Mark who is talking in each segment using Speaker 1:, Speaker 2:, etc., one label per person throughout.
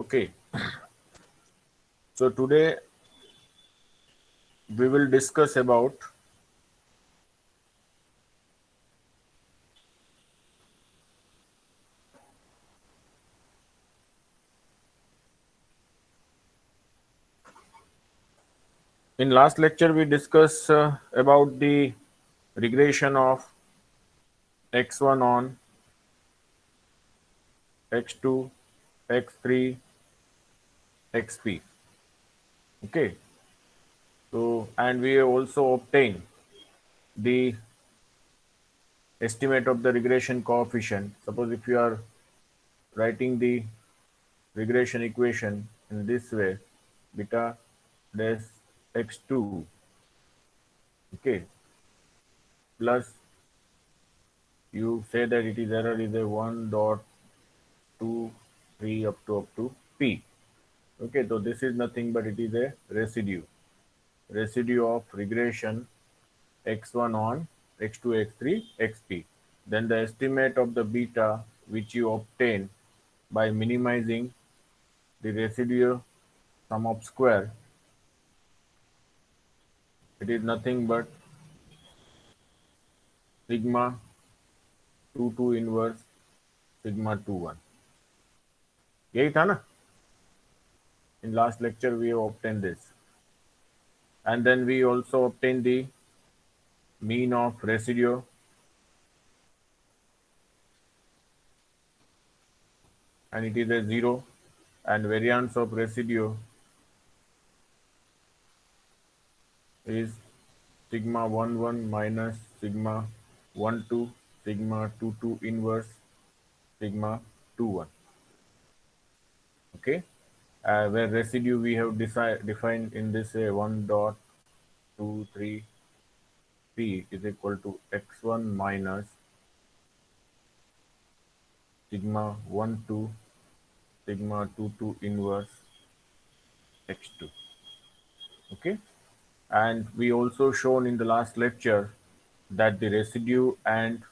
Speaker 1: Okay, so today we will discuss about in last lecture we discussed about the regression of x1 on x2 x3 xp. Okay, so and we also obtain the estimate of the regression coefficient. Suppose if you are writing the regression equation in this way, beta dash x2, okay, plus you say that it is error is a 1 dot 2 3 up to p. Okay, so this is nothing but it is a residue of regression x1 on x2 x3 xp. Then the estimate of the beta which you obtain by minimizing the residue sum of square, it is nothing but sigma 2 inverse sigma 2 1. यही था ना. In last lecture we have obtained this, and then we also obtain the mean of residue, and it is a 0, and variance of residue is sigma 1 1 minus sigma 1 2 sigma 2 2 inverse sigma 2 1. Okay, where residue we have defined in this 1 dot 2 3 p is equal to x1 minus sigma 1 2 sigma 2 2 inverse x2. Okay, and we also shown in the last lecture that the residue and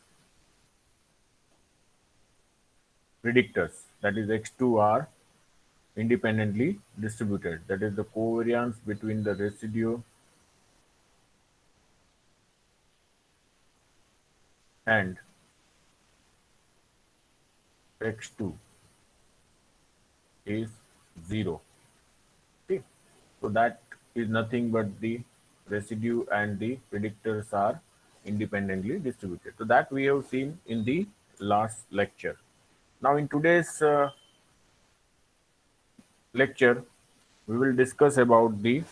Speaker 1: predictors, that is x2, are independently distributed. That is the covariance between the residue and x2 is 0. Okay, so that is nothing but the residue and the predictors are independently distributed. So that we have seen in the last lecture. Now in today's lecture we will discuss about the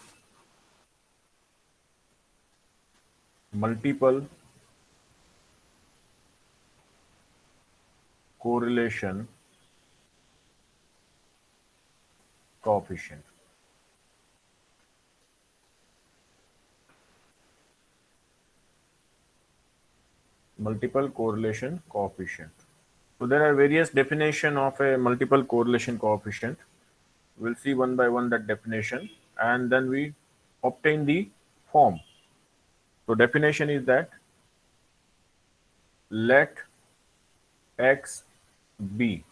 Speaker 1: multiple correlation coefficient. Multiple correlation coefficient. So there are various definition of a multiple correlation coefficient. We'll see one by one that definition, and then we obtain the form. So definition is that let x be.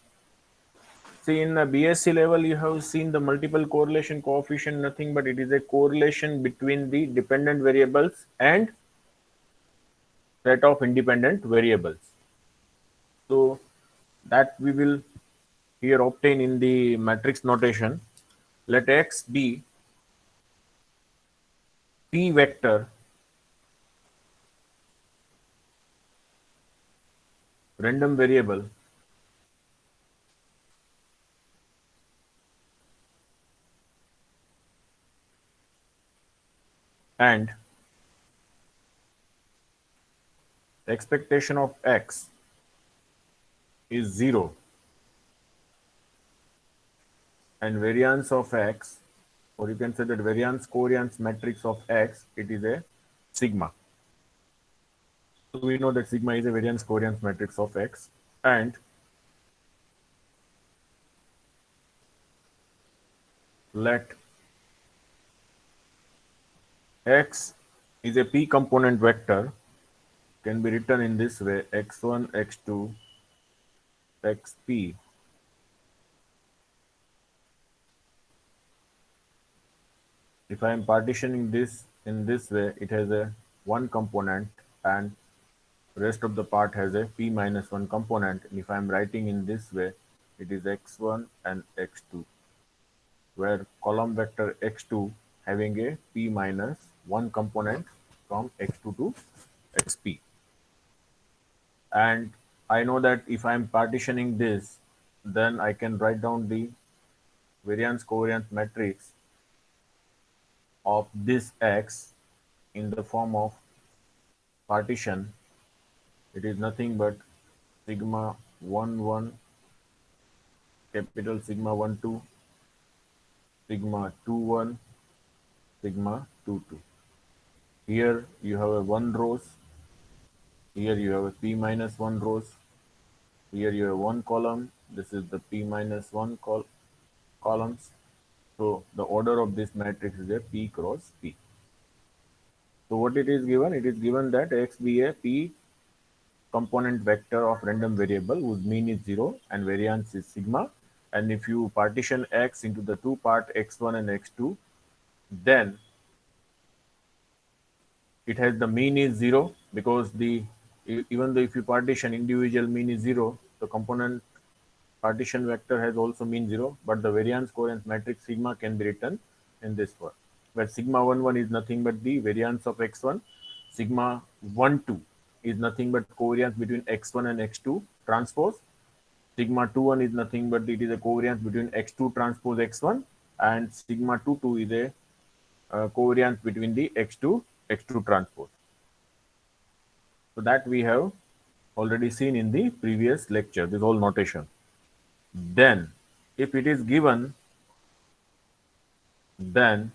Speaker 1: See, in the BSc level, you have seen the multiple correlation coefficient, nothing but it is a correlation between the dependent variables and set of independent variables. So that we will here obtain in the matrix notation. Let x be p vector random variable and expectation of x is 0 and variance of x, or you can say that variance covariance matrix of x, it is a sigma. So we know that sigma is a variance covariance matrix of x, and let x is a p component vector, can be written in this way: x1 x2 xp if I am partitioning this in this way, it has a one component and rest of the part has a p minus 1 component. And if I am writing in this way, it is x1 and x2, where column vector x2 having a p minus 1 component from x2 to xp. And I know that if I am partitioning this, then I can write down the variance covariance matrix of this x in the form of partition. It is nothing but sigma 1 1, capital sigma 1 2, sigma 2 1, sigma 2 2. Here you have a 1 rows, here you have a p minus 1 rows, here you have one column, this is the p minus 1 columns. So the order of this matrix is a p cross p. So what it is given? It is given that x be a p component vector of random variable whose mean is 0 and variance is sigma. And if you partition x into the two part x1 and x2, then it has the mean is 0, because even though if you partition individual mean is 0, the component partition vector has also mean 0, but the variance covariance matrix sigma can be written in this form, where sigma 1 1 is nothing but the variance of x1, sigma 1 2 is nothing but covariance between x1 and x2 transpose, sigma 2 1 is nothing but it is a covariance between x2 transpose x1, and sigma 2 2 is a covariance between the x2 transpose. So that we have already seen in the previous lecture, this whole notation. Then if it is given, then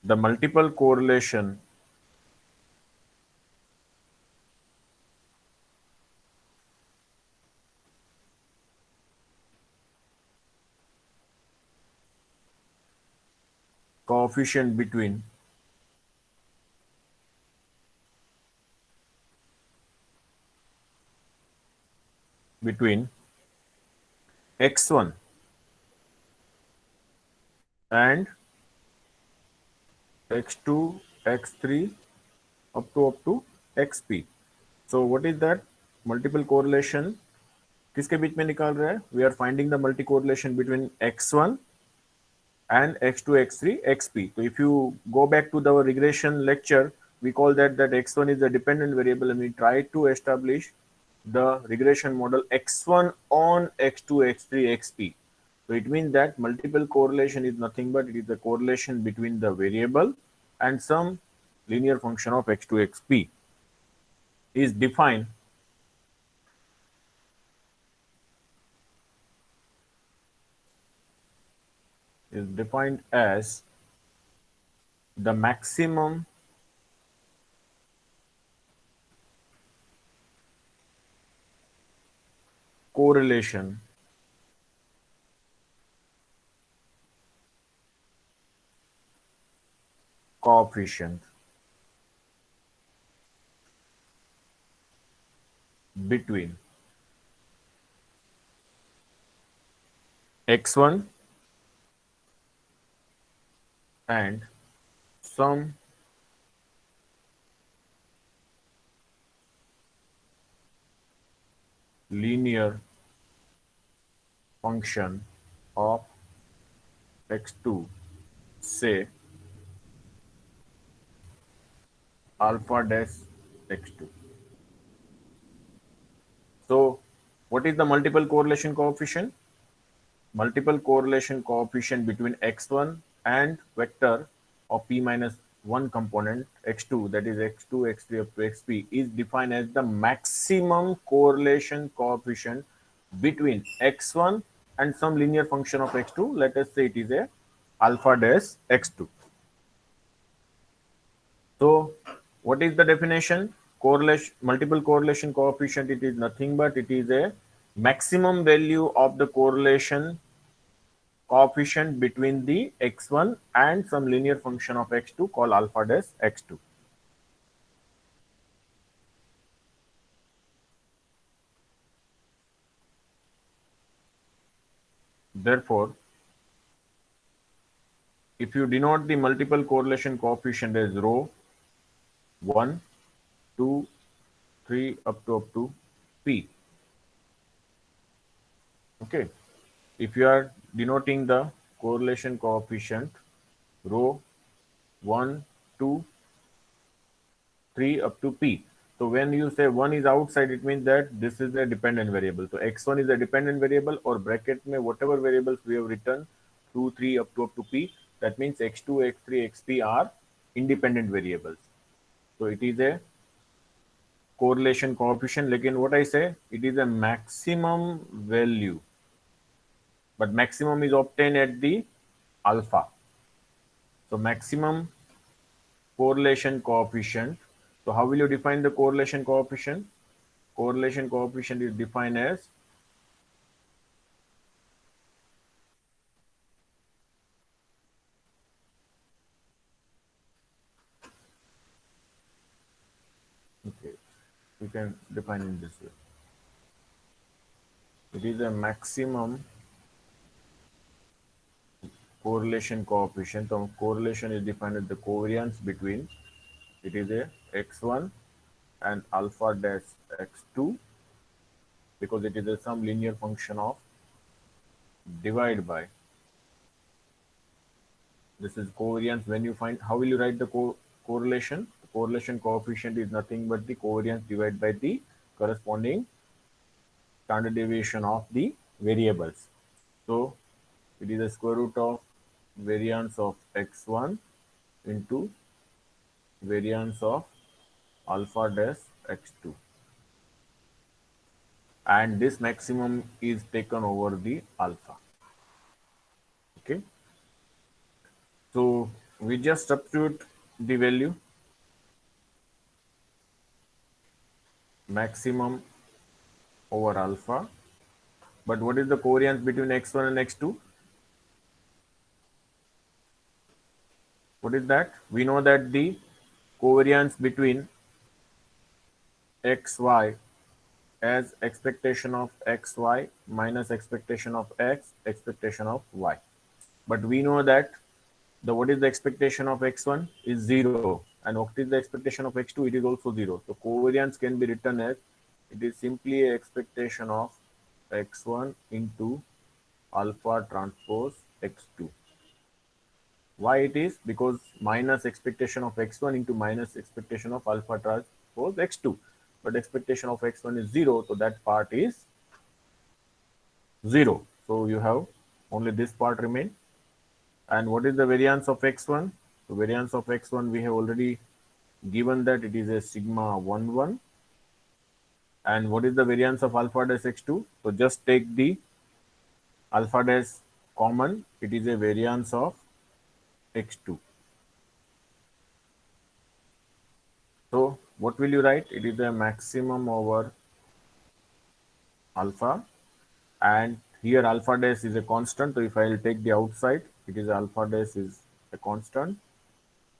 Speaker 1: the multiple correlation coefficient between x1 and x2 x3 up to xp. So what is that multiple correlation? किसके बीच में निकाल रहा है? We are finding the multi correlation between x1 and x2 x3 xp. So if you go back to the regression lecture, we call that x1 is a dependent variable, and we try to establish the regression model x1 on x2 x3 xp. So it means that multiple correlation is nothing but it is the correlation between the variable and some linear function of x2 xp is defined as the maximum correlation coefficient between x1 and some linear function of x2, say alpha dash x2. So what is the multiple correlation coefficient? Multiple correlation coefficient between x1 and vector of p minus 1 component x2, that is x2 x3 up to xp, is defined as the maximum correlation coefficient between x1 and some linear function of x2. Let us say it is a alpha dash x2. So what is the definition? Correlation, multiple correlation coefficient, it is nothing but it is a maximum value of the correlation coefficient between the x1 and some linear function of x2 called alpha dash x2. Therefore, if you denote the multiple correlation coefficient as rho 1, 2, 3 up to p. Okay, if you are denoting the correlation coefficient rho 1, 2, 3 up to p. So when you say 1 is outside, it means that this is a dependent variable. So x1 is a dependent variable, or bracket में whatever variables we have written 2, 3 up to p, that means x2, x3, xp are independent variables. So it is a correlation coefficient. लेकिन what I say, it is a maximum value, but maximum is obtained at the alpha. So maximum correlation coefficient. So how will you define the correlation coefficient? Correlation coefficient is defined as okay, we can define in this way. It is a maximum correlation coefficient. So correlation is defined as the covariance between it is a x1 and alpha dash x2, because it is a some linear function of divide by. This is covariance. When you find, how will you write the correlation? The correlation coefficient is nothing but the covariance divided by the corresponding standard deviation of the variables. So it is the square root of variance of x1 into variance of alpha dash x2, and this maximum is taken over the alpha. Okay, so we just substitute the value maximum over alpha. But what is the covariance between x1 and x2? What is that? We know that the covariance between xy as expectation of xy minus expectation of x, expectation of y. But we know that the what is the expectation of x1 is 0, and what is the expectation of x2? It is also 0. So covariance can be written as it is simply a expectation of x1 into alpha transpose x2. Why it is? Because minus expectation of x1 into minus expectation of alpha transpose x2. But expectation of x1 is 0, so that part is 0. So you have only this part remain. And what is the variance of x1? The variance of x1 we have already given that it is a sigma 1, 1. And what is the variance of alpha dash x2? So just take the alpha dash common, it is a variance of x2. So what will you write? It is a maximum over alpha, and here alpha dash is a constant. So if I will take the outside, it is alpha dash is a constant.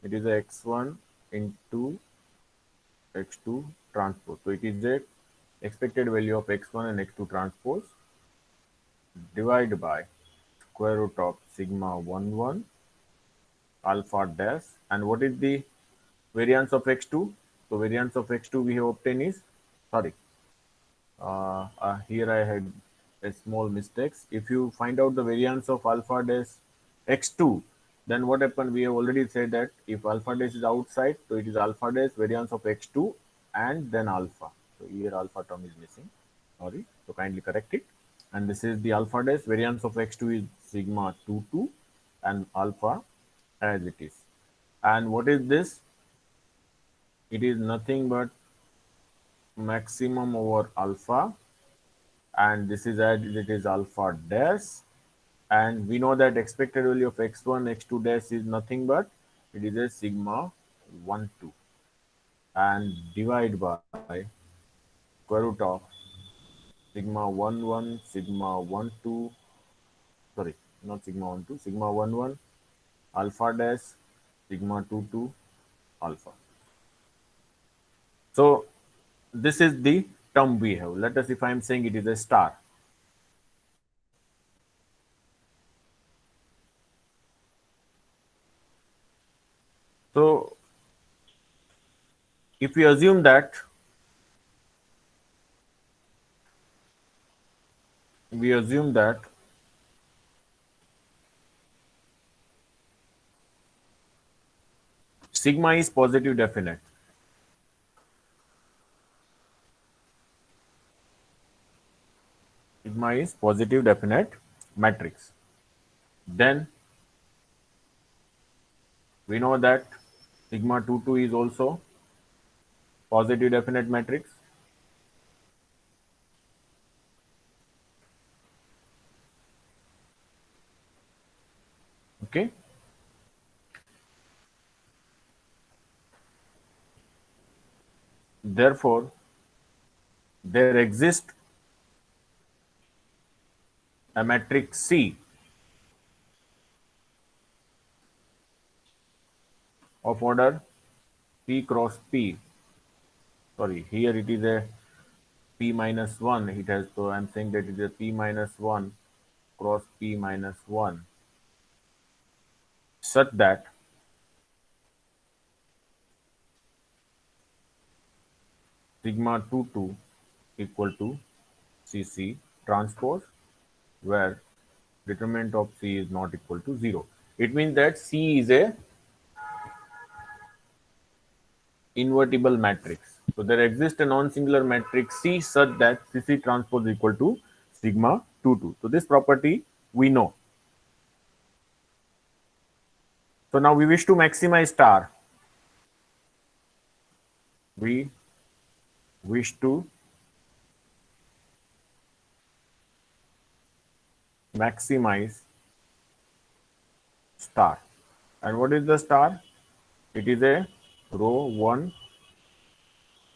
Speaker 1: It is a x1 into x2 transpose. So it is a expected value of x1 and x2 transpose divided by square root of sigma 1, 1 alpha dash. And what is the variance of x2? So variance of x2 we have obtained is, sorry, here I had a small mistakes. If you find out the variance of alpha dash x2, then what happened? We have already said that if alpha dash is outside, so it is alpha dash variance of x2 and then alpha. So here alpha term is missing. Sorry. So kindly correct it. And this is the alpha dash variance of x2 is sigma 2, 2 and alpha as it is. And what is this? It is nothing but maximum over alpha, and this is as it is alpha dash, and we know that expected value of x1 x2 dash is nothing but it is a sigma 1, 2, and divide by square root of sigma 1, 1 sigma 1, 2, sorry, not sigma 1, 2, sigma 1, 1 alpha dash sigma 2, 2 alpha. So this is the term we have. Let us, if I am saying it is a star, So if we assume that sigma is positive definite, matrix, then we know that sigma 2 2 is also positive definite matrix. Okay. Therefore, there exists a matrix C of order P cross P. Sorry, here it is a P minus 1. It has, so I'm saying that it is a P minus 1 cross P minus 1, such that sigma 2 2 equal to CC transpose, where determinant of C is not equal to 0. It means that C is a invertible matrix. So there exists a non-singular matrix C such that CC transpose equal to sigma 2 2. So this property we know. So now we wish to maximize star. We wish to maximize star. And what is the star? It is a row 1,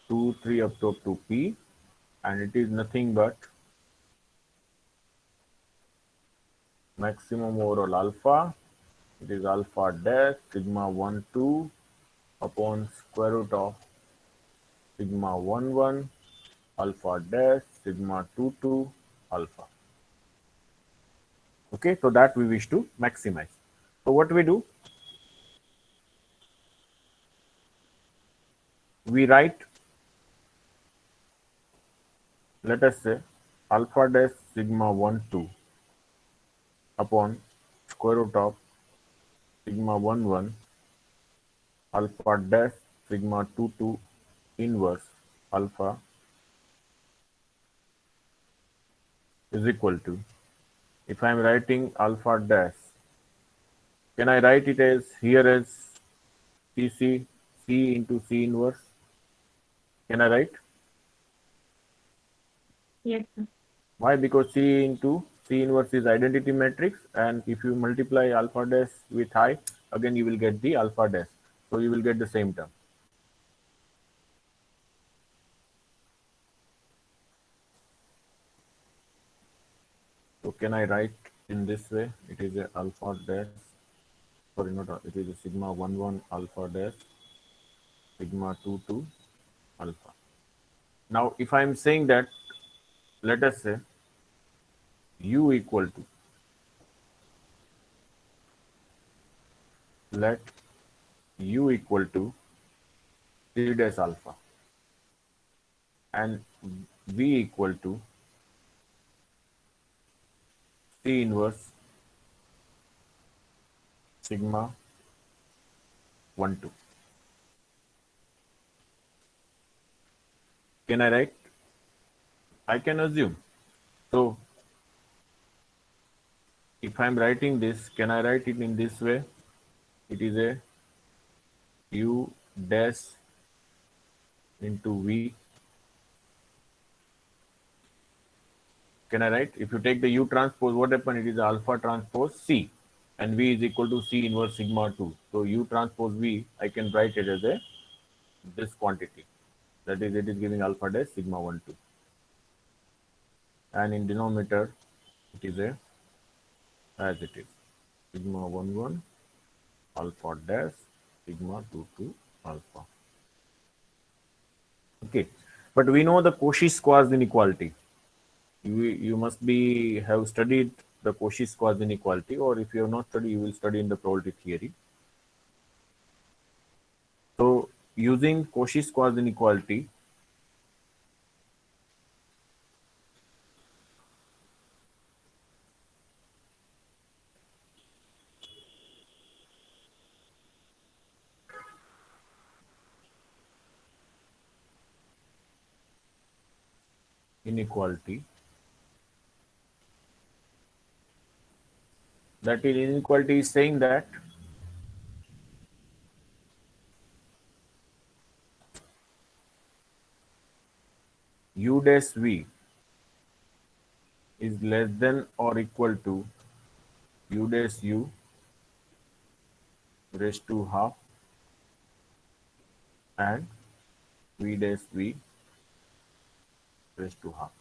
Speaker 1: 2, 3 up to P, and it is nothing but maximum overall alpha. It is alpha dash sigma 1 2 upon square root of sigma 1 1 alpha dash sigma 2 2 alpha. Okay, so that we wish to maximize. So what we do? We write, let us say, alpha dash sigma 1 2 upon square root of sigma 1 1 alpha dash sigma 2 2 inverse alpha is equal to, if I am writing alpha dash, can I write it as here as CC C into C inverse? Can I write?
Speaker 2: Yes, sir.
Speaker 1: Why? Because C into C inverse is identity matrix, and if you multiply alpha dash with I, again you will get the alpha dash. So you will get the same term. So can I write in this way? It is a alpha dash, sorry, not it is a sigma 1 1 alpha dash sigma 2 2 alpha. Now if I am saying that, let us say U equal to, let U equal to C dash alpha and V equal to C inverse sigma 1 2. Can I write? I can assume. So if I am writing this, can I write it in this way? It is a U dash into V. Can I write? If you take the U transpose, what happens? It is alpha transpose C, and V is equal to C inverse sigma 2. So U transpose V, I can write it as a this quantity. That is, it is giving alpha dash sigma 1 2. And in denominator, it is a, as it is, sigma 1 1 alpha dash sigma 2 2 alpha. Okay, but we know the Cauchy-Squarz inequality. You must be have studied the Cauchy-Squarz inequality, or if you have not studied, you will study in the probability theory. So using Cauchy-Squarz inequality, inequality that inequality is saying that u dash v is less than or equal to u dash u raised to half and v dash v raised to half.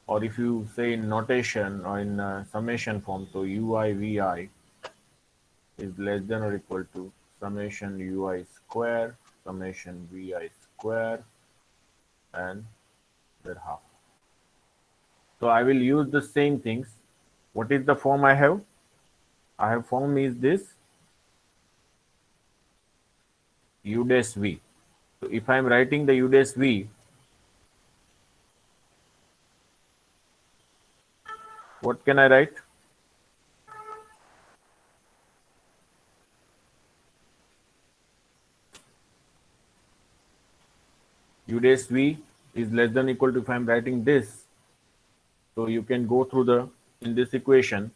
Speaker 1: Or if you say in notation or in summation form, so ui vi is less than or equal to summation ui square, summation vi square, and their half. So I will use the same things. What is the form I have? I have form is this u dash v. So if I am writing the u dash v, what can I write? U dash v is less than or equal to, if I am writing this, so you can go through the, in this equation,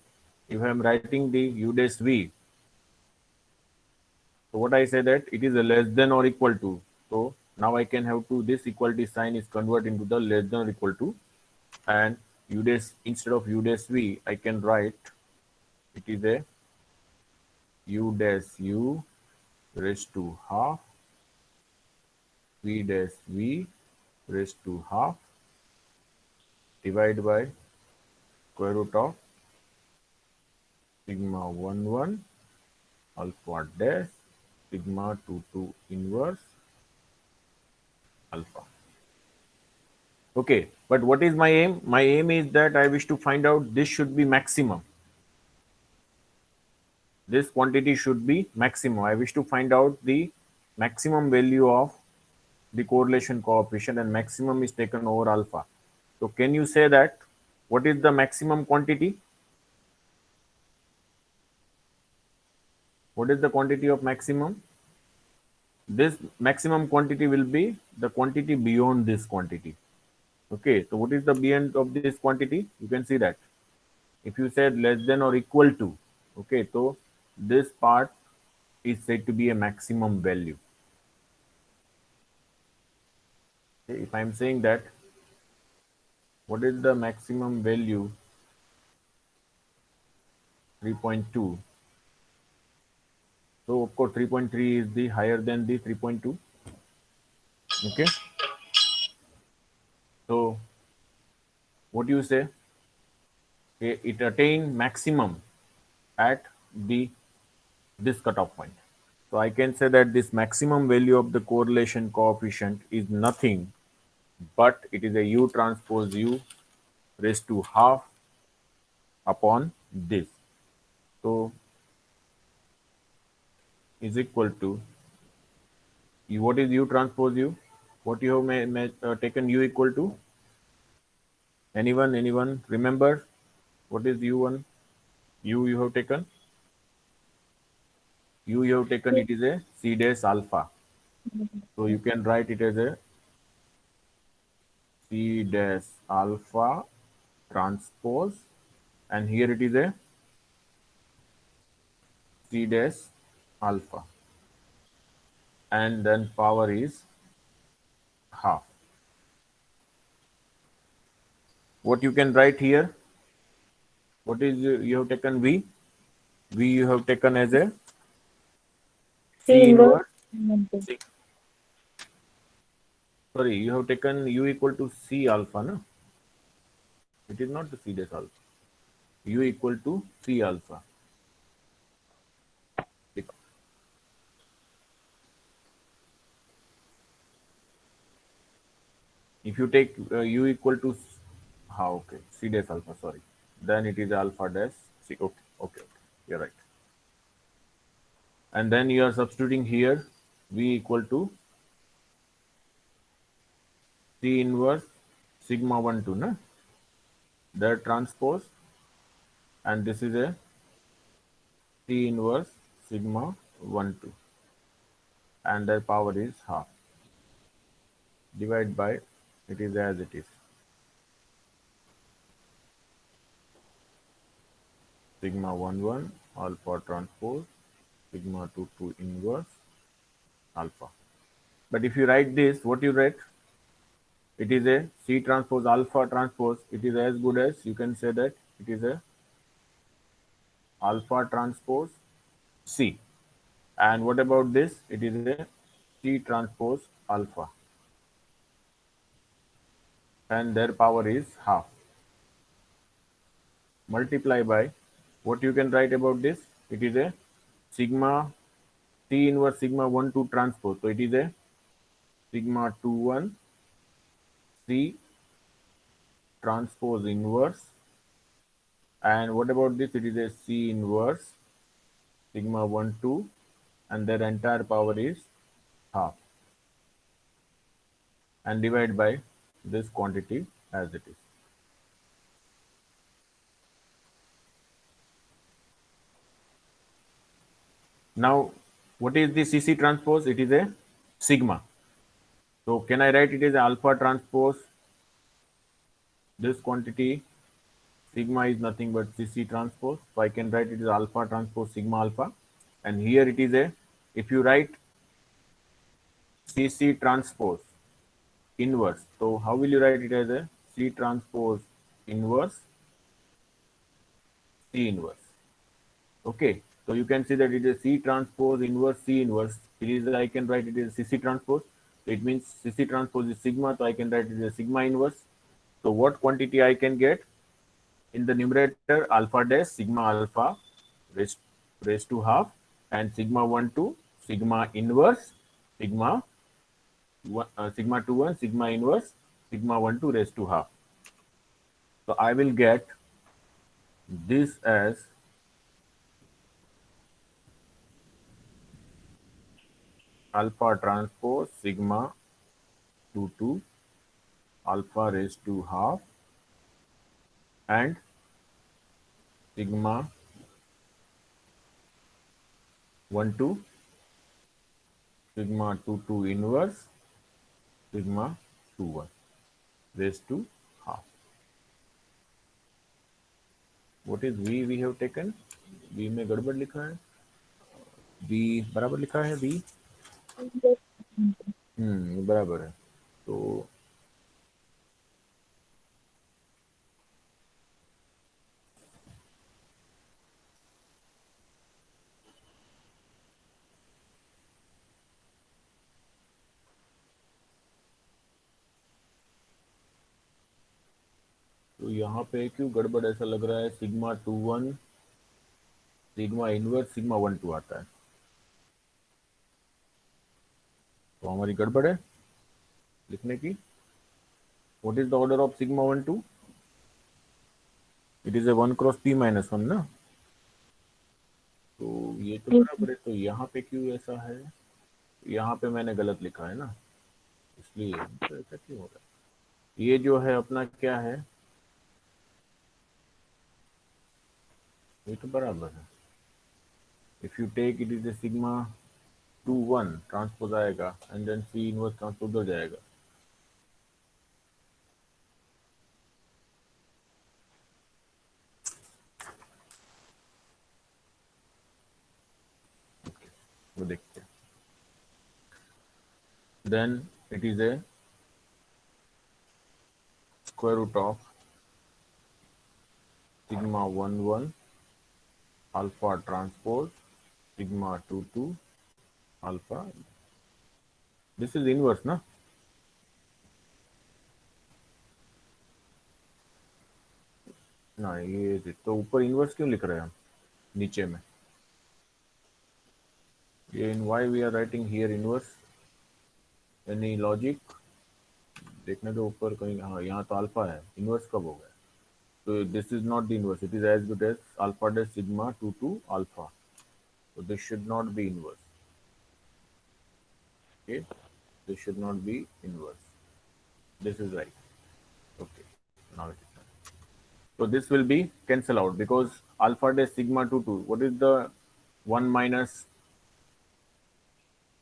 Speaker 1: if I am writing the u dash v, so what I say that it is a less than or equal to. So now I can have to, this equality sign is converted into the less than or equal to, and u dash, instead of u dash v, I can write it is a u dash u raised to half v dash v raised to half divided by square root of sigma 1 alpha dash sigma 2 inverse alpha. Okay, but what is my aim? My aim is that I wish to find out this should be maximum. This quantity should be maximum. I wish to find out the maximum value of the correlation coefficient, and maximum is taken over alpha. So can you say that what is the maximum quantity? What is the quantity of maximum? This maximum quantity will be the quantity beyond this quantity. Okay, so what is the beyond of this quantity? You can see that if you said less than or equal to, okay, so this part is said to be a maximum value. Okay, if I am saying that what is the maximum value 3.2, so of course 3.3 is the higher than the 3.2. Okay, so what do you say? Okay, it attained maximum at the this cutoff point. So I can say that this maximum value of the correlation coefficient is nothing but it is a u transpose u raised to half upon this. So is equal to what is u transpose u? What you have taken u equal to? Anyone remember what is u1? U you have taken? U you have taken, it is a c dash alpha. So you can write it as a c dash alpha transpose, and here it is a c dash alpha, and then power is half. What you can write here? What is you have taken v? V you have taken as a c inverse. C. Sorry, you have taken u equal to c alpha, no? It is not the c dash alpha. U equal to c alpha. If you take u equal to okay, c dash alpha, sorry, then it is alpha dash c. Okay, you're right. And then you are substituting here V equal to C inverse sigma 1 2 na, the transpose, and this is a C inverse sigma 1 2, and their power is half. Divide by, it is as it is, sigma 1 1 alpha transpose sigma 2 2 inverse alpha. But if you write this, what you write? It is a C transpose alpha transpose. It is as good as, you can say that it is a alpha transpose C. And what about this? It is a C transpose alpha, and their power is half. Multiply by, what you can write about this? It is a sigma C inverse sigma 1 2 transpose. So it is a sigma 2 1 C transpose inverse. And what about this? It is a C inverse sigma 1 2, and their entire power is half, and divide by this quantity as it is. Now, what is the CC transpose? It is a sigma. So can I write it as alpha transpose? This quantity sigma is nothing but CC transpose. So I can write it as alpha transpose sigma alpha. And here it is a, if you write CC transpose inverse, so how will you write it as a C transpose inverse C inverse? Okay, so you can see that it is C transpose inverse C inverse. It is, I can write it as CC transpose. It means CC transpose is sigma, so I can write it as sigma inverse. So what quantity I can get? In the numerator, alpha dash sigma alpha raised to half, and sigma 1 2 sigma inverse sigma sigma 2 1 sigma inverse sigma 1 2 raised to half. So I will get this as alpha transpose sigma 2 2 alpha raised to half, and sigma 1 2 sigma 2 2 inverse sigma 2 1 raised to half. What is V we have taken? V में गड़बड़ लिखा है, V बराबर लिखा है V, बराबर है. तो यहाँ पे क्यों गड़बड़ ऐसा लग रहा है? सिग्मा 2 1 सिग्मा इनवर्स सिग्मा 1 2 आता है, तो हमारी गड़बड़ है लिखने की. What is the order of sigma 1 2? It is A 1 cross p minus 1 ना, तो ये तो बराबर है. तो यहाँ पे क्यों ऐसा है? यहाँ पे मैंने गलत लिखा है ना, इसलिए तो ऐसा क्यों हो रहा है? ये जो है अपना क्या है, ये तो बराबर है. If you take it is a sigma 2 1 transpose आएगा, and then C inverse transpose उधर जाएगा. वो देखते हैं. Then it is a square root of sigma 1 1 alpha transpose sigma 2 2 alpha. This is inverse ना, ना ये तो ऊपर इनवर्स क्यों लिख रहे हैं हम नीचे में? ये in why we are writing here inverse? Any logic? देखने दो ऊपर कहीं. हाँ, यहाँ तो अल्फा है, इनवर्स कब हो गया? So this is not the inverse. It is as good as alpha dash sigma 2 2 alpha. So this should not be inverse. Okay, this should not be inverse. This is right. Okay, now it is done. So this will be cancel out because alpha dash sigma 2 2. What is the 1 minus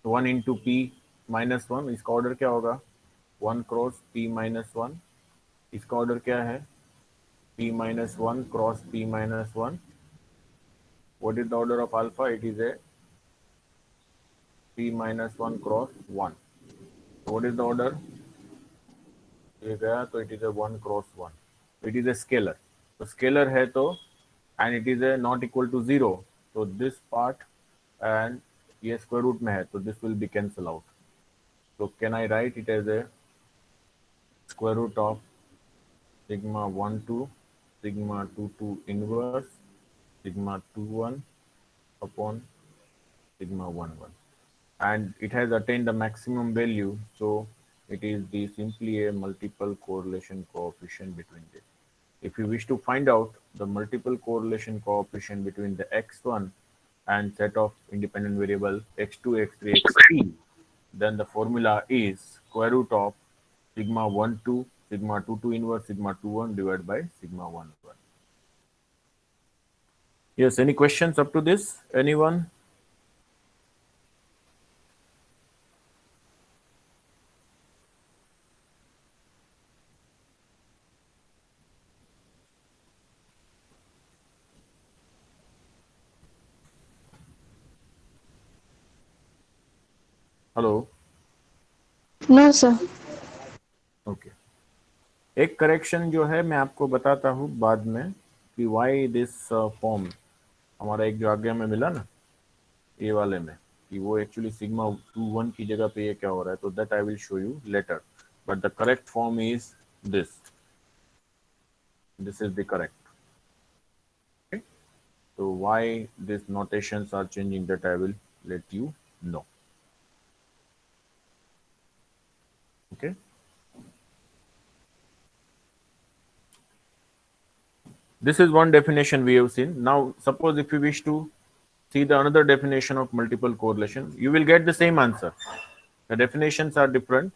Speaker 1: 1 into p minus 1? इसका order क्या होगा? 1 cross p minus 1. इसका order क्या है? p minus 1 cross p minus 1. What is the order of alpha? It is a p minus 1 cross 1. So what is the order? ये गया तो it is a 1 cross 1. It is a scalar. तो scalar है तो and it is a not equal to 0. So this part and ये square root में है तो this will be cancel out. So can I write it as a square root of sigma 1 2 sigma 2 2 inverse sigma 2 1 upon sigma 1 1, and it has attained the maximum value, so it is the simply a multiple correlation coefficient between this. If you wish to find out the multiple correlation coefficient between the x1 and set of independent variable x2 x3 x3, then the formula is square root of sigma 1 2 sigma 2 2 inverse sigma 2 1 divided by sigma 1 1. Yes, any questions up to this? Anyone? Hello.
Speaker 2: No sir.
Speaker 1: Okay. एक correction जो है मैं आपको बताता हूँ बाद में कि वाई दिस फॉर्म. हमारा एक जो आगे हमें मिला ना ये वाले में कि वो एक्चुअली सिग्मा 2 1 की जगह पे ये क्या हो रहा है, तो that I will show you later, but the correct form is this. This is the correct. So why these notations are changing, that I will let you know. Okay. This is one definition we have seen. Now suppose if you wish to see the another definition of multiple correlation, you will get the same answer. The definitions are different,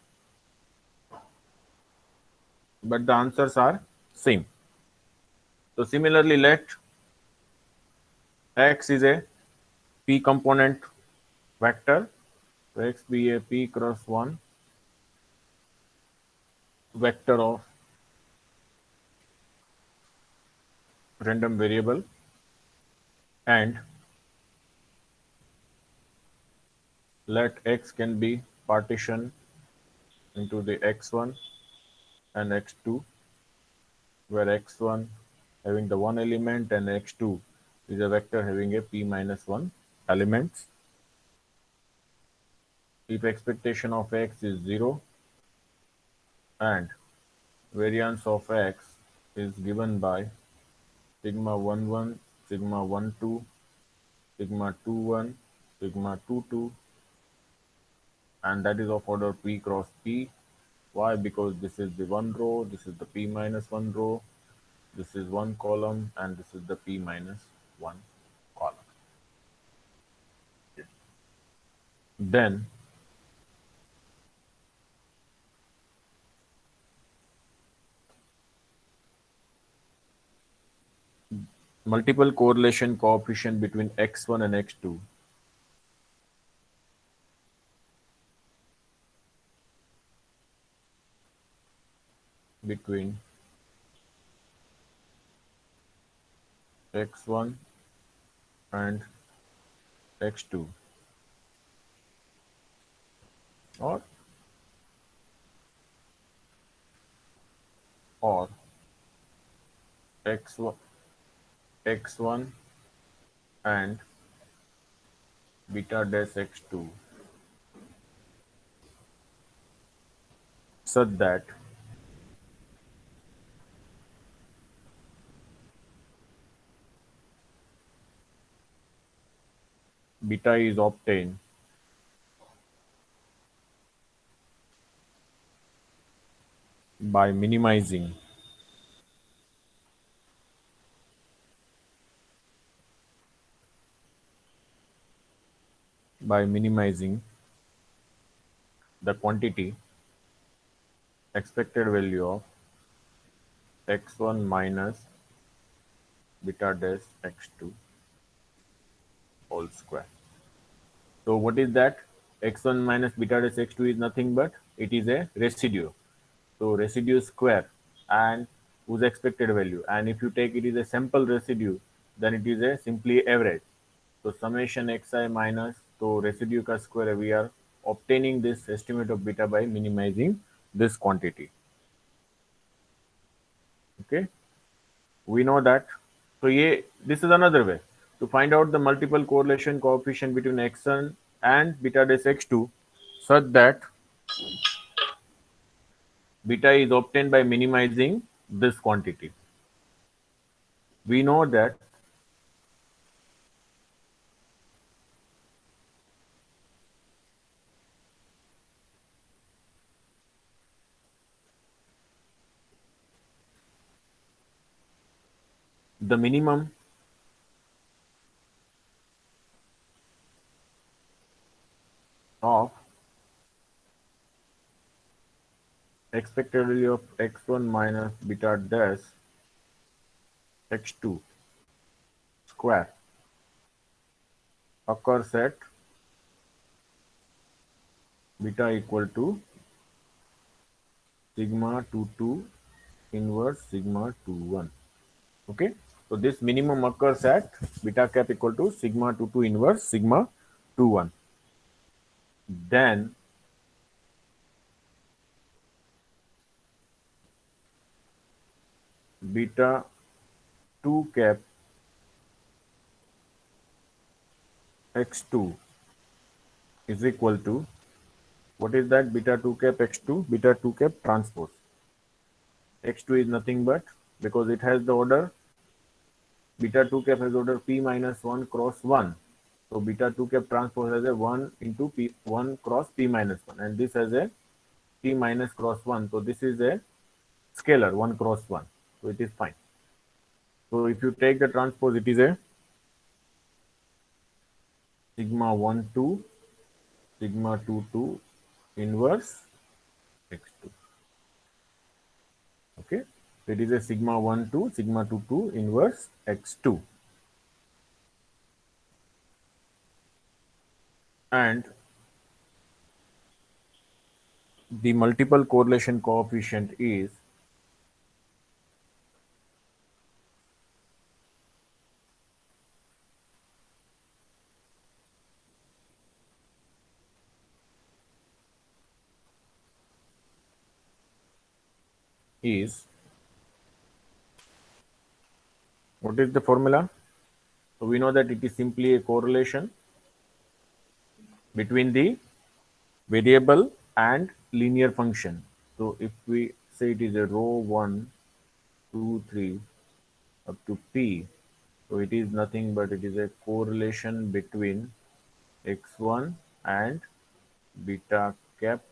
Speaker 1: but the answers are same. So similarly, let x is a p component vector. So x be a p cross 1 vector of random variable, and let x can be partitioned into the x1 and x2, where x1 having the one element and x2 is a vector having a p minus 1 elements. If expectation of x is 0 and variance of x is given by sigma 1 1 sigma 1 2 sigma 2 1 sigma 2 2, and that is of order p cross p. Why? Because this is the one row, this is the p minus 1 row, this is one column, and this is the p minus 1 column. Then multiple correlation coefficient between x1 and x2. Between x1 and x2, or or x1 x1 and beta dash x2, such that beta is obtained by minimizing by minimizing the quantity expected value of x1 minus beta dash x2 whole square. So what is that? X1 minus beta dash x2 is nothing but it is a residue. So residue square and whose expected value. And if you take it is a sample residue, then it is a simply average. So summation xi minus so residue ka square we are obtaining this estimate of beta by minimizing this quantity. Okay, we know that. So this is another way to find out the multiple correlation coefficient between x1 and beta dash x2 such that beta is obtained by minimizing this quantity. We know that the minimum of expected value of x1 minus beta dash x2 square occurs at beta equal to sigma 22 inverse sigma 21. Okay, so this minimum occurs at beta cap equal to sigma 22 inverse sigma 21. Then beta 2 cap x2 is equal to what is that? Beta 2 cap x2, beta 2 cap transpose. X2 is nothing but because it has the order beta 2 cap has order p minus 1 cross 1. So beta 2 cap transpose has a 1 into p 1 cross p minus 1 and this has a p minus cross 1. So this is a scalar 1 cross 1. So it is fine. So if you take the transpose, it is a sigma 1 2 sigma 2 2 inverse x2. Okay, so it is a sigma 1 2 sigma 2 2 inverse x2. And the multiple correlation coefficient is what is the formula? So we know that it is simply a correlation between the variable and linear function. So if we say it is a row 1, 2, 3 up to p, so it is nothing but it is a correlation between x1 and beta cap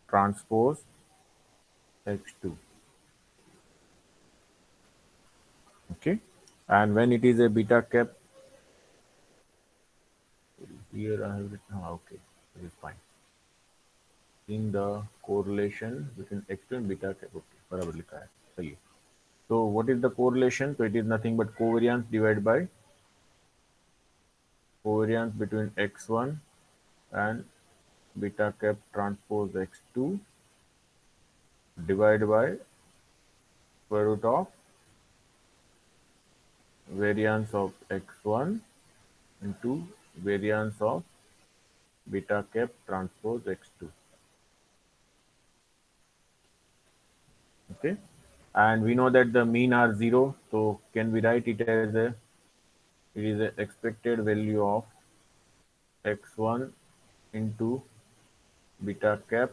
Speaker 1: transpose x2. Okay, and when it is a beta cap, here I have written, okay, it is fine. In the correlation between x2 and beta cap, okay, बराबर लिखा है, सही है. So what is the correlation? So it is nothing but covariance divided by covariance between x1 and beta cap transpose x2 divided by square root of variance of x1 into variance of beta cap transpose x2. Okay, and we know that the mean are 0, so can we write it as a it is a expected value of x1 into beta cap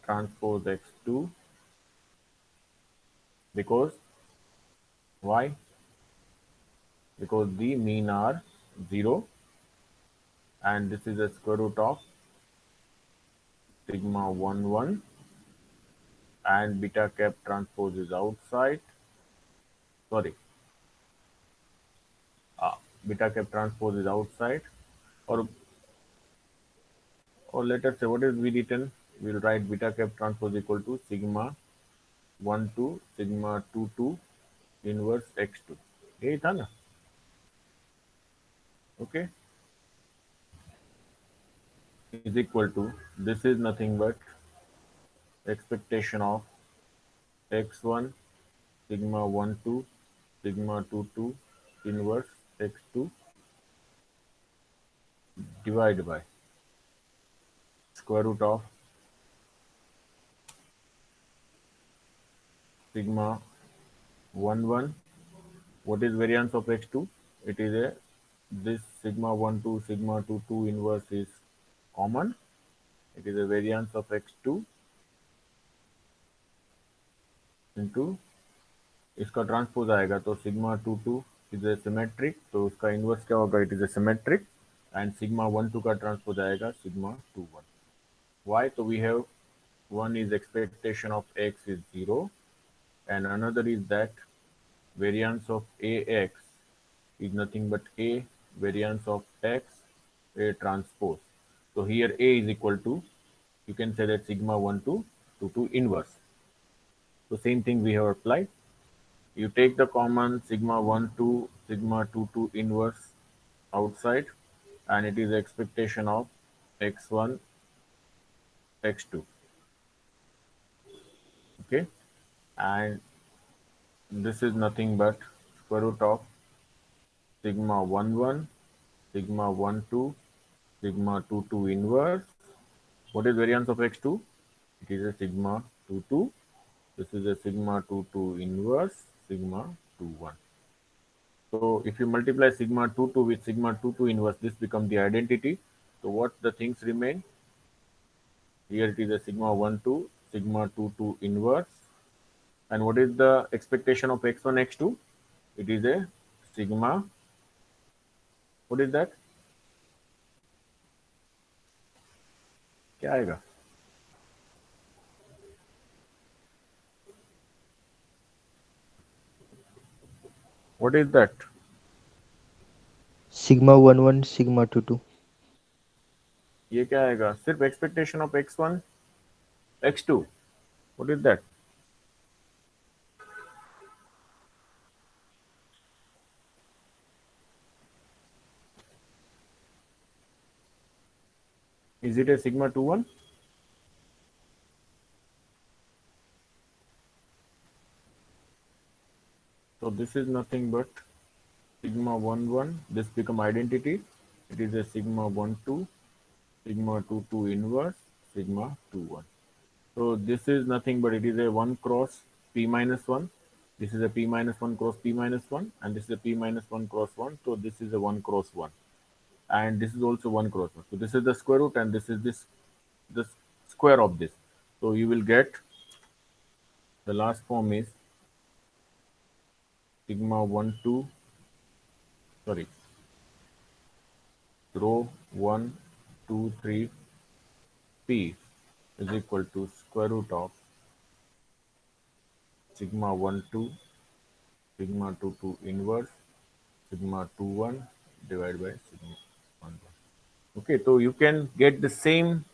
Speaker 1: transpose x2 because why? Because the mean are 0 and this is a square root of sigma 1 1 and beta cap transpose is outside, sorry, beta cap transpose is outside or or let us say what is be written, we'll write beta cap transpose equal to sigma 1 to sigma 2 to inverse x2. यही था ना? Okay, is equal to, this is nothing but expectation of x1 sigma 1 to sigma 2 to inverse x2 divided by square root of sigma 1 1. What is variance of x2? It is a, this sigma 1 to sigma 2 to inverse is common. It is a variance of x2 into इसका transpose आएगा तो sigma 2 2 is a symmetric, तो उसका inverse क्या होगा? It is A symmetric. And sigma 1 2 का transpose आएगा sigma 2 1. Why? So we have, one is expectation of x is 0, and another is that variance of ax is nothing but a variance of x a transpose. So here a is equal to, you can say that sigma 1 to 2 to inverse. So same thing we have applied. You take the common sigma 1 to sigma 2 to inverse outside, and it is expectation of x1 x2. Okay, and this is nothing but square root of sigma 1 1 sigma 1 2 sigma 2 2 inverse. What is variance of x2? It is a sigma 2 2. This is a sigma 2 2 inverse sigma 2 1. So if you multiply sigma 2 2 with sigma 2 2 inverse, this becomes the identity. So what the things remain? Here it is a sigma 1 2 sigma 2 2 inverse. And what is the expectation of x1 x2? It is a sigma, what is that? क्या आएगा? What is that?
Speaker 3: sigma 1 1 sigma 2 2.
Speaker 1: ये क्या आएगा? सिर्फ expectation of x1 x2. What is that? Is it a sigma 2 1? So this is nothing but sigma 1 1. This become identity. It is a sigma 1 2 sigma 2 2 inverse sigma 2 1. So this is nothing but it is a 1 cross p minus 1. This is a p minus 1 cross p minus 1, and this is a p minus 1 cross 1. So this is a 1 cross 1, and this is also 1 cross 1. So this is the square root, and this is this square of this. So you will get the last form is sigma 1 2, sorry, rho 1 2 3 p is equal to square root of sigma 1 2 sigma 2 2 inverse sigma 2 1 divided by sigma 1 1. Okay, so you can get the same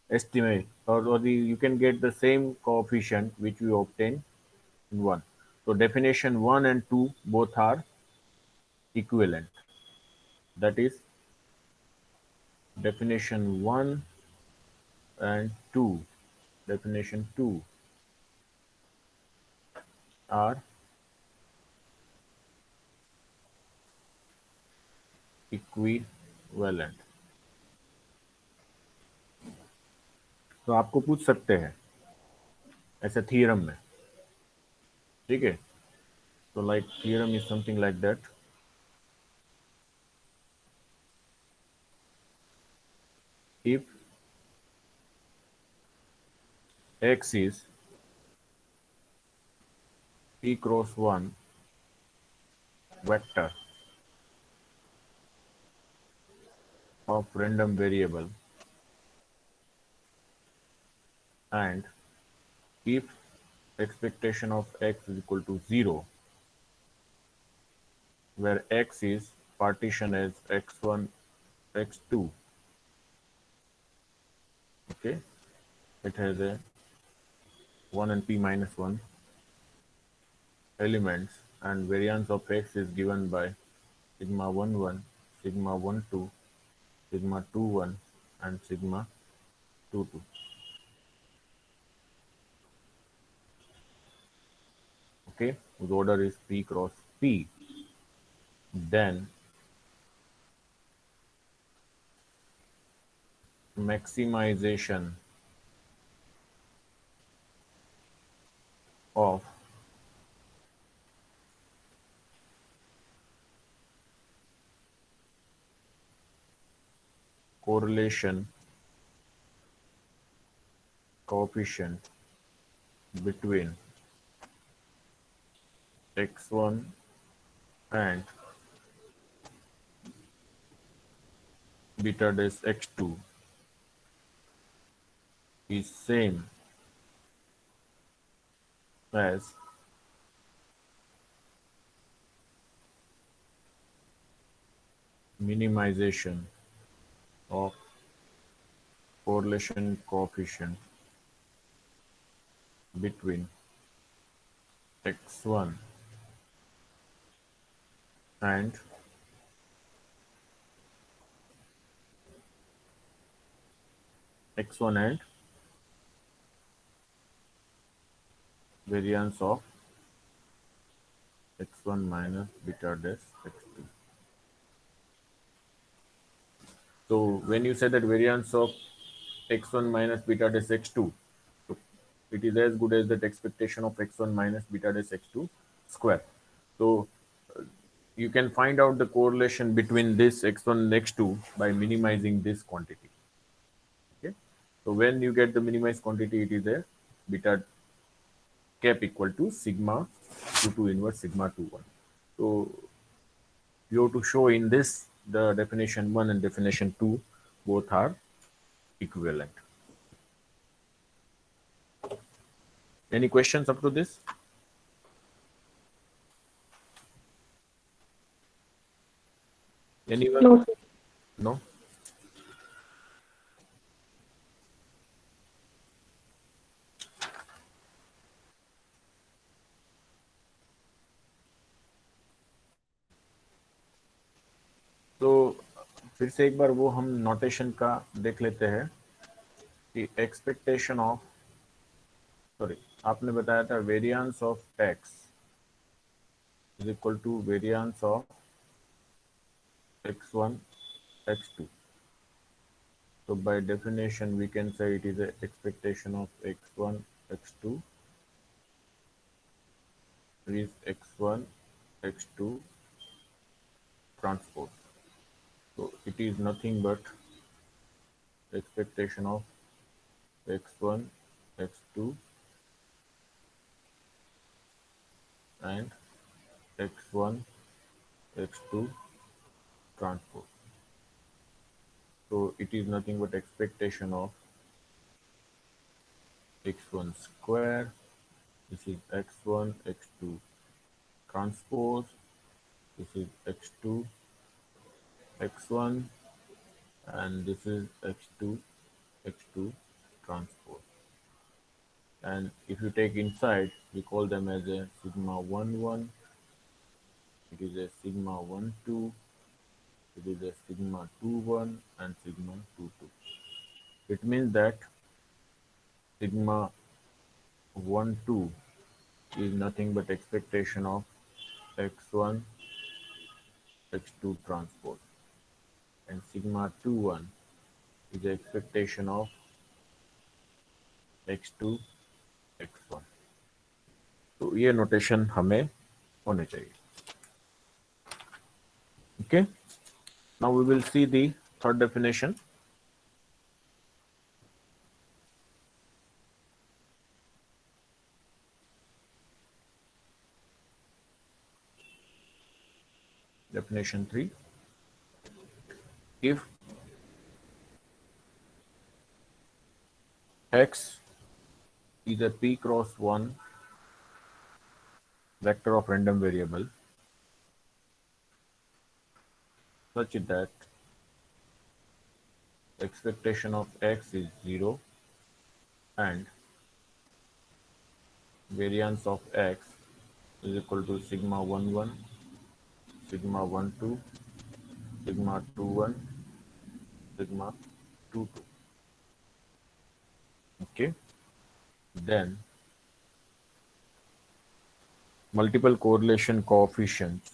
Speaker 1: estimate, or you can get the same coefficient which we obtain in 1. So definition 1 and 2 both are equivalent. That is, definition 1 and 2, definition 2 are equivalent. तो आपको पूछ सकते हैं ऐसे theorem में, ठीक है? So like theorem is something like that. If x is p cross 1 vector of random variable, and if expectation of x is equal to 0, where x is partition as x1 x2, Okay, it has a 1 and p minus 1 elements, and variance of x is given by sigma 1 1, sigma 1 2, sigma 2 1, and sigma 2 2. Okay, whose order is p cross p. Then maximization of correlation coefficient between x1 and beta dash x2 is same as minimization of correlation coefficient between x1 and x1 and variance of x1 minus beta dash x2. So when you say that variance of x1 minus beta dash x2, so it is as good as that expectation of x1 minus beta dash x2 square. So you can find out the correlation between this x1 and x2 by minimizing this quantity. Okay, so when you get the minimized quantity, it is a beta cap equal to sigma 2 2 inverse sigma 2 1. So you have to show in this the definition 1 and definition 2 both are equivalent. Any questions up to this? Anyone?
Speaker 2: No.
Speaker 1: No? तो फिर से एक बार वो हम notation का देख लेते हैं कि एक्सपेक्टेशन ऑफ, सॉरी, आपने बताया था variance of X is equal to variance of x1 x2. So by definition we can say it is a expectation of x1 x2 is x1 x2 transpose. So it is nothing but expectation of x1 x2 and x1 x2 transpose. So it is nothing but expectation of x1 square. This is x1 x2 transpose. This is x2 x1, and this is x2 x2 transpose. And if you take inside, we call them as a sigma 1 1. It is a sigma 1 2. It is a sigma 2 1 and sigma 2 2. It means that sigma 1 2 is nothing but expectation of x1 x2 transpose, and sigma 2 1 is the expectation of x2 x1. तो ये notation हमें होने चाहिए. Okay, now we will see the third definition. Definition 3. If x is a p cross 1 vector of random variable such that expectation of x is 0 and variance of x is equal to sigma 1 1, sigma 1 2, sigma 2 1, sigma 2 2. Okay, then multiple correlation coefficients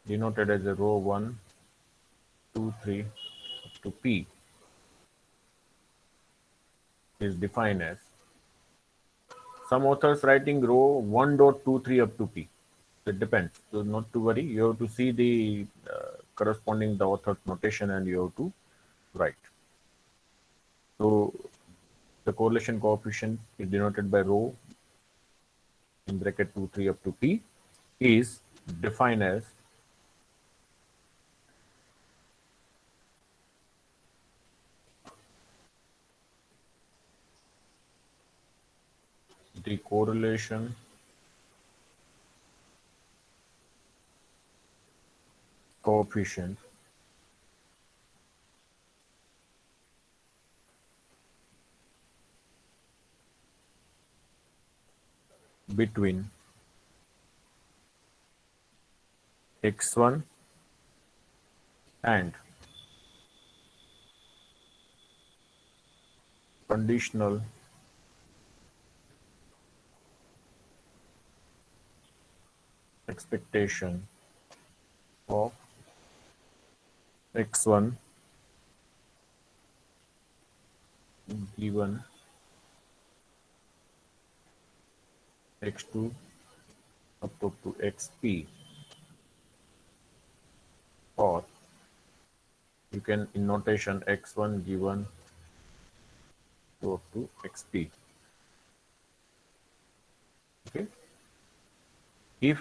Speaker 1: denoted as a rho 1, 2, 3 up to p is defined as some authors writing rho 1.23 up to p. It depends. So not to worry. You have to see the corresponding the author's notation and you have to write. So the correlation coefficient is denoted by rho in bracket 2 3 up to p is defined as the correlation coefficient between x1 and conditional expectation of x1 given x2 up to xp, or you can in notation x1 given to up to xp. Okay, if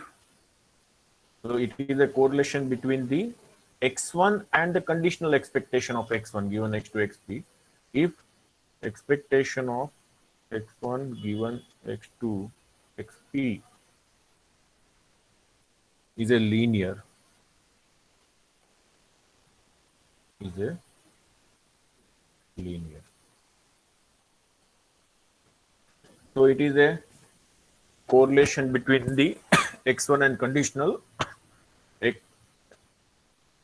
Speaker 1: so it is a correlation between the x1 and the conditional expectation of x1 given x2 xp. If expectation of x1 given x2 xp is a linear, is a linear. So it is a correlation between the x1 and conditional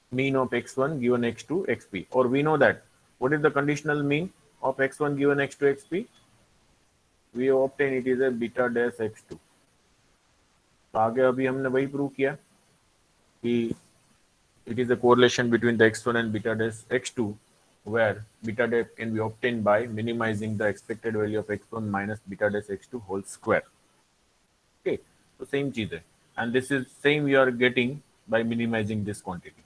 Speaker 1: mean of x1 given x2 xp, or we know that what is the conditional mean of x1 given x2 xp, we obtain it is a beta dash x2. तो आगे अभी हमने वही prove किया कि it is a correlation between the x1 and beta dash x2 where beta dash can be obtained by minimizing the expected value of x1 minus beta dash x2 whole square. Okay, so same चीज है, and this is same we are getting by minimizing this quantity.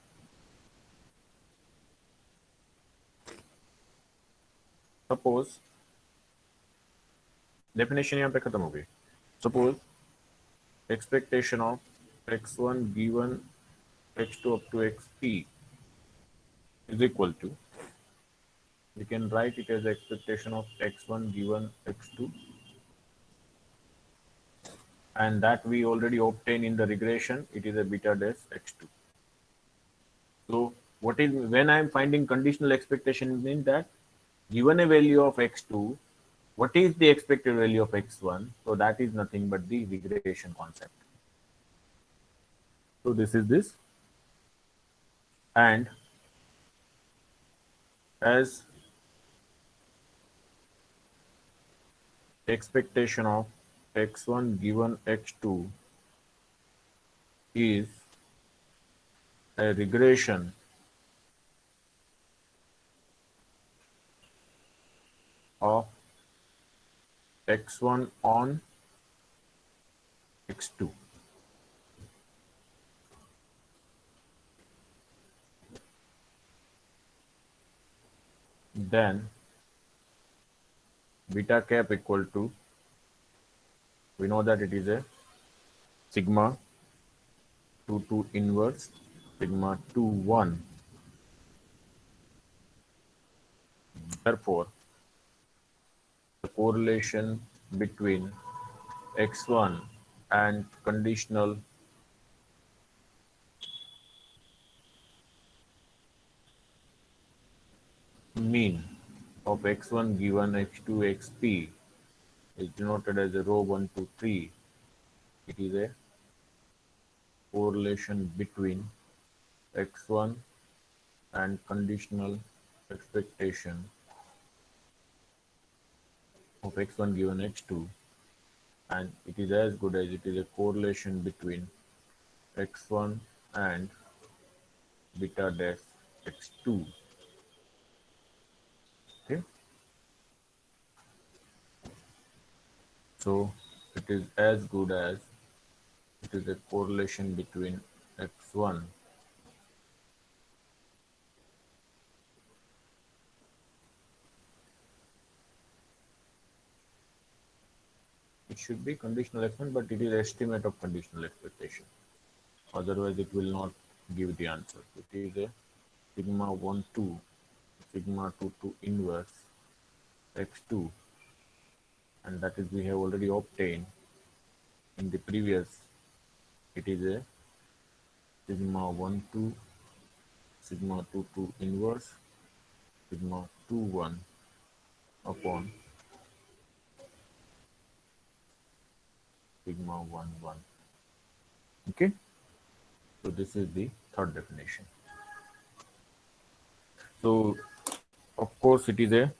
Speaker 1: Suppose definition यहाँ पे खत्म हो गई. Suppose expectation of x1 given x2 up to xp is equal to, we can write it as expectation of x1 given x2, and that we already obtained in the regression, it is a beta dash x2. So what is, when I am finding conditional expectation, means that given a value of x2, what is the expected value of x1? So that is nothing but the regression concept. So this is this, and as expectation of x1 given x2 is a regression of x1 on x2. Then beta cap equal to, we know that it is a sigma 2 2 inverse sigma 2 1. Therefore, the correlation between x1 and conditional mean of x1 given x2 xp is denoted as a rho 1 2 3. It is a correlation between x1 and conditional expectation of x1 given x2, and it is as good as it is a correlation between x1 and beta dash x2. Okay, so it is as good as it is a correlation between x1 it should be conditional x1, but it is estimate of conditional expectation. Otherwise, it will not give the answer. It is a sigma 1 2 sigma 2 2 inverse x2, and that is we have already obtained in the previous. It is a sigma 1 2 sigma 2 2 inverse sigma 2 1 upon sigma 1 1. Okay, so this is the third definition. So of course it is a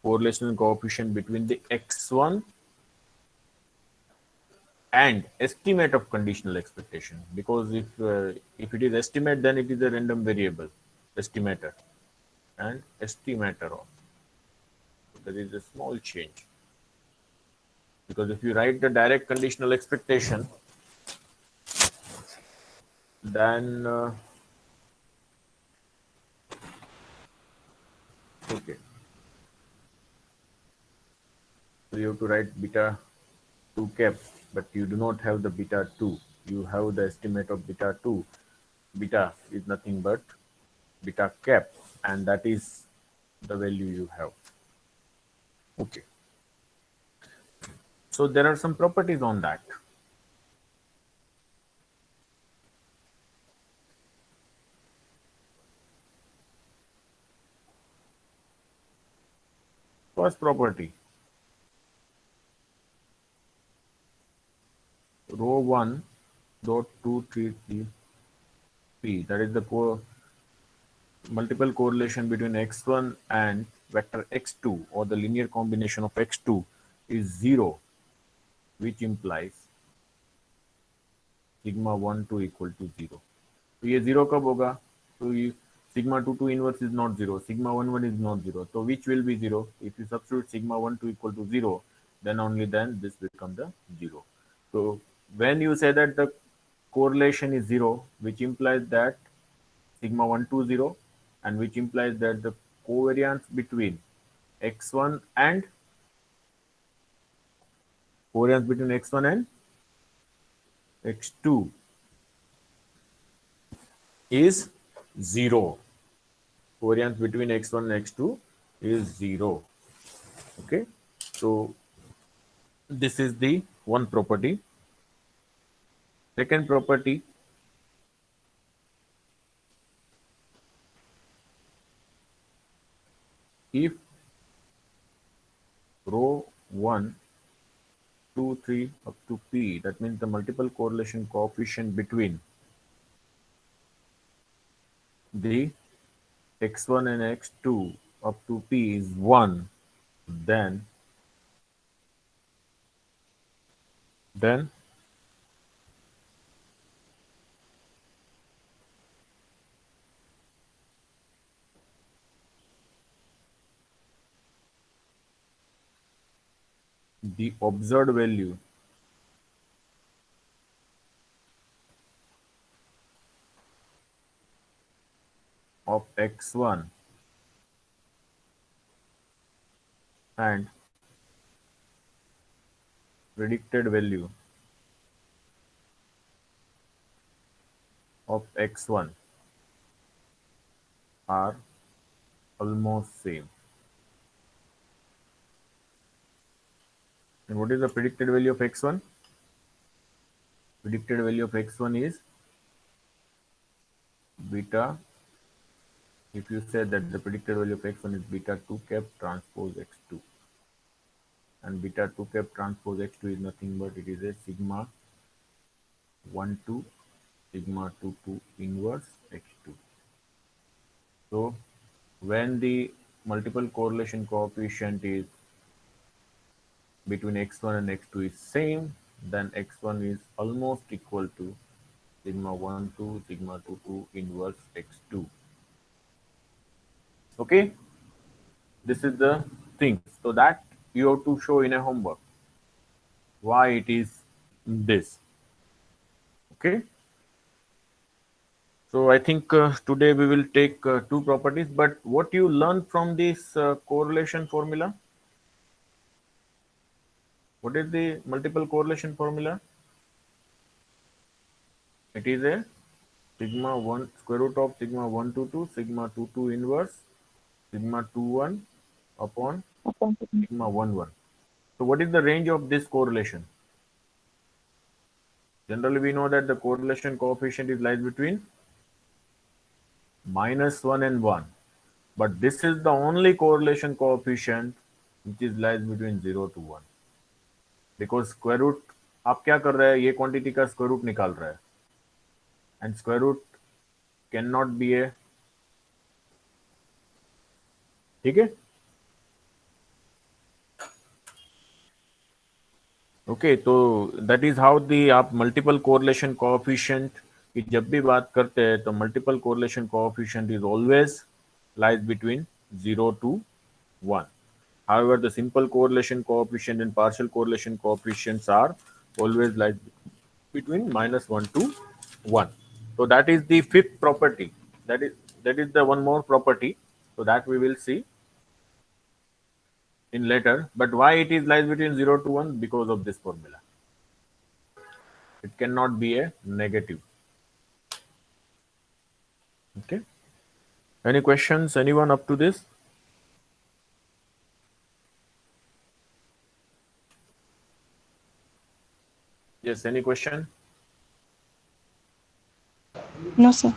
Speaker 1: correlation coefficient between the x1 and estimate of conditional expectation, because if it is estimate, then it is a random variable estimator and estimator of. There is a small change, because if you write the direct conditional expectation, then okay, so you have to write beta 2 cap, but you do not have the beta 2. You have the estimate of beta 2. Beta is nothing but beta cap, and that is the value you have. Okay, so there are some properties on that. First property, rho 1 dot 233 p, that is the multiple correlation between x1 and vector x2, or the linear combination of x2, is 0, which implies sigma 1 2 equal to 0. तो ये 0 कब होगा? तो ये sigma 2 2 inverse is not 0, sigma 1 1 is not 0. So which will be 0? If you substitute sigma 1 2 equal to 0, then only then this becomes the 0. So when you say that the correlation is 0, which implies that sigma 1 2 0, and which implies that the covariance between x1 and x2 is 0. Covariance between x1 and x2 is 0. Okay, so this is the one property. Second property, if rho 1 2 3 up to p, that means the multiple correlation coefficient between the x1 and x2 up to p is 1, then the observed value of x1 and predicted value of x1 are almost same. And what is the predicted value of x1? Predicted value of x1 is beta. If you say that the predicted value of x1 is beta 2 cap transpose x2, and beta 2 cap transpose x2 is nothing but it is a sigma 1 2 sigma 2 2 inverse x2. So when the multiple correlation coefficient is between x1 and x2 is same, then x1 is almost equal to sigma 1 2 sigma 2 2 inverse x2. Okay, this is the thing. So that you have to show in a homework why it is this. Okay, so I think today we will take two properties, but what you learn from this correlation formula? What is the multiple correlation formula? It is a sigma 1 square root of sigma 1 to 2 sigma 2 2 inverse sigma 2 1 upon sigma 1 1. So what is the range of this correlation? Generally we know that the correlation coefficient is lies between -1 and 1, but this is the only correlation coefficient which is lies between 0 to 1, because square root आप क्या कर रहे हैं, ये quantity का square root निकाल रहा है, and square root can not be a, ठीक है. ओके, तो दैट इज हाउ दी आप मल्टीपल कोरिलेशन कोएफिशिएंट की जब भी बात करते हैं तो multiple correlation coefficient is always lies between 0 to 1. However, the simple correlation coefficient and partial correlation coefficients are always like between -1 to 1. So that is the fifth property. That is the one more property. So that we will see in later. But why it is lies between 0 to 1? Because of this formula. It cannot be a negative. Okay. Any questions? Anyone up to this? Yes, any question?
Speaker 2: No, sir.